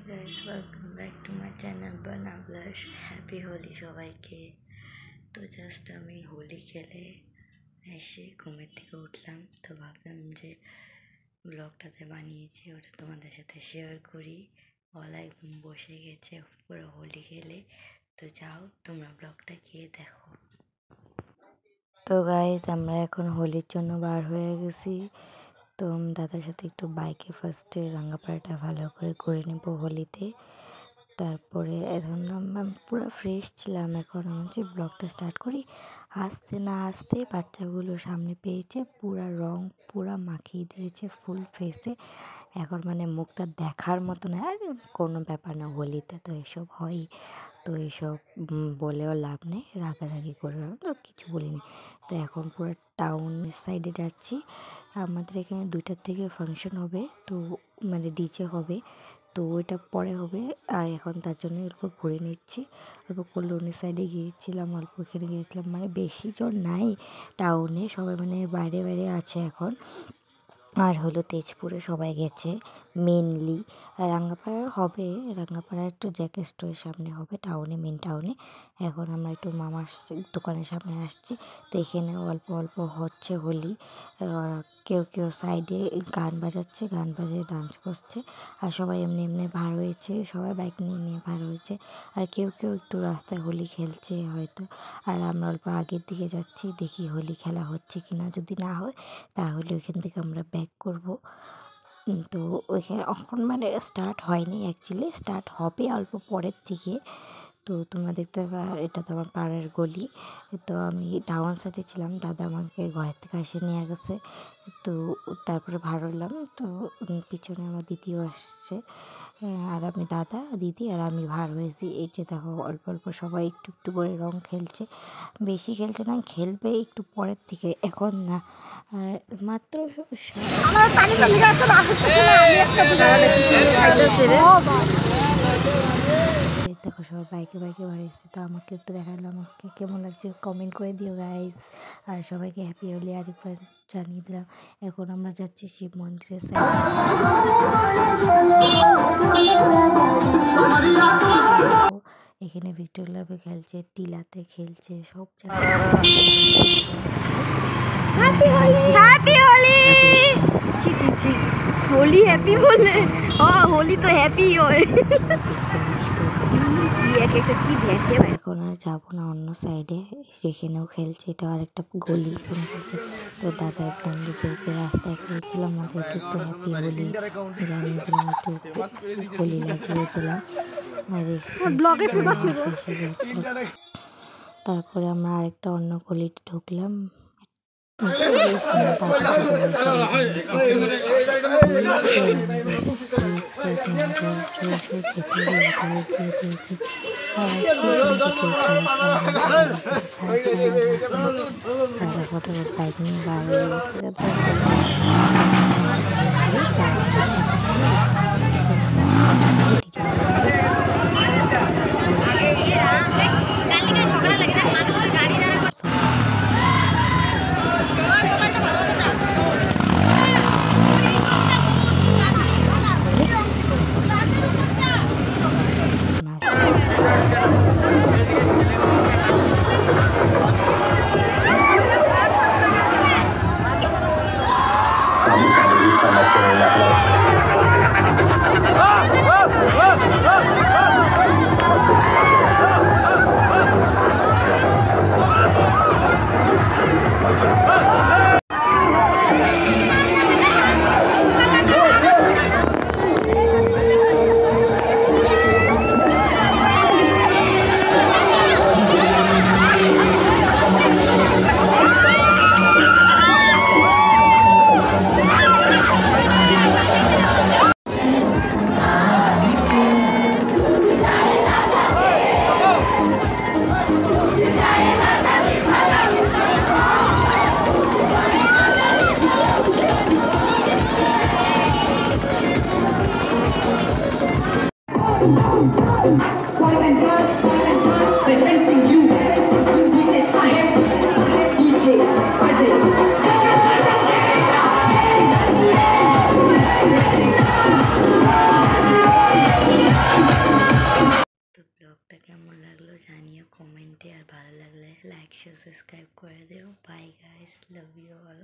Guys, welcome back to my channel বানা blush. Happy Holi সবাইকে। তো জাস্ট আমি হোলি খেলে এসে ঘুমের থেকে উঠলাম, তো ভাবলাম যে ব্লগটাতে বানিয়েছি ওটা তোমাদের সাথে শেয়ার করি। গলা একদম বসে গেছে পুরো হোলি খেলে। তো যাও তোমরা ব্লগটা গিয়ে দেখো। তো গাইস, আমরা এখন হোলির জন্য বার হয়ে গেছি। তো দাদার সাথে একটু বাইকে ফার্স্টে রাঙ্গাপাড়াটা ভালো করে নেব হোলিতে। তারপরে এখন আমি পুরো ফ্রেশ ছিলাম। এখন আমি হচ্ছে ব্লগটা স্টার্ট করি। আসতে না আসতে বাচ্চাগুলো সামনে পেয়েছে, পুরা রং পুরা মাখিয়ে দিয়েছে ফুল ফেসে। এখন মানে মুখটা দেখার মতো না, কোনো ব্যাপার না, হোলিতে তো এসব হয়। তো এইসব বলেও লাভ নেই, রাগারাগি করে তো কিছু বলিনি। তো এখন পুরো টাউন সাইডে যাচ্ছি। আমাদের এখানে 2টার থেকে ফাংশন হবে, তো মানে ডিজে হবে, তো ওইটা পরে হবে। আর এখন তার জন্য অল্প ঘুরে নিচ্ছি। অল্প কল্যাণী সাইডে গিয়েছিলাম, অল্প এখানে গিয়েছিলাম, মানে বেশি জন নাই টাউনে, সবাই মানে বাইরে বাইরে আছে এখন। আর হলো তেজপুরে সবাই গেছে মেনলি। রাঙ্গাপাড়া হবে, রাঙ্গাপাড়া একটু জ্যাকে স্টোরের সামনে হবে, টাউনে মেন টাউনে। এখন আমরা একটু মামার দোকানের সামনে আসছি, তো এখানে অল্প অল্প হচ্ছে হোলি। কেউ কেউ সাইডে গান বাজাচ্ছে, গান বাজিয়ে ডান্স করছে। আর সবাই এমনি এমনি ভার হয়েছে, সবাই বাইক নিয়ে নিয়ে ভার হয়েছে। আর কেউ কেউ একটু রাস্তায় হোলি খেলছে হয়তো। আর আমরা অল্প আগের দিকে যাচ্ছি, দেখি হোলি খেলা হচ্ছে কি না। যদি না হয় তাহলে ওইখান থেকে আমরা ব্যাক করব। তো ওইখানে এখন মানে স্টার্ট হয়নি, অ্যাকচুয়ালি স্টার্ট হবে অল্প পরের থেকে। তো তোমরা দেখতে এটা তো আমার পাড়ার গলি। তো আমি টাউন সাইডে ছিলাম, দাদা আমাকে ঘরের থেকে এসে নিয়ে গেছে। তো তারপরে ভাড় হলাম। তো পিছনে আমার দিদিও আসছে, আর আমি দাদা দিদি আর আমি ভাড় হয়েছি। এই যে দেখো অল্প অল্প সবাই একটু একটু করে রং খেলছে, বেশি খেলছে না, খেলবে একটু পরের থেকে, এখন না। আর মাত্র দেখো সবাই বাইকে বাইকে বার এসেছে। তো আমাকে একটু দেখালো, আমাকে কেমন লাগছে কমেন্ট করে দিও গাইস। আর সবাইকে হ্যাপি হোলি আরেকবার জানিয়ে দিলাম। এখন আমরা যাচ্ছি শিব মন্দিরের সাইডে। এখানে ভিক্টোর ক্লাবে খেলছে, টিলাতে খেলছে, সব জায়গায়। Happy Holi, happy Holi. ছি ছি ছি, হোলি হ্যাপি বলে? হোলি তো হ্যাপি হয়। এখন আর যাবো না অন্য সাইডে, সেখানেও খেলছে, এটা আরেকটা গলি, এখানে খেলছে। তো দাদার বন্ধুদেরকে রাস্তায় পেয়েছিলাম, ওদেরকে একটু হ্যাপি হোলি জানিয়ে দিলাম, একটু হোলি লাগিয়েছিলাম। আর তারপরে আমরা আরেকটা অন্য গলিতে ঢুকলাম। ফটোফট বাইক নিয়ে বার হয়ে গেছে। কেমন লাগলো জানিও কমেন্টে, আর ভালো লাগলে লাইক শেয়ার সাবস্ক্রাইব করে দিও। Bye guys, love you all.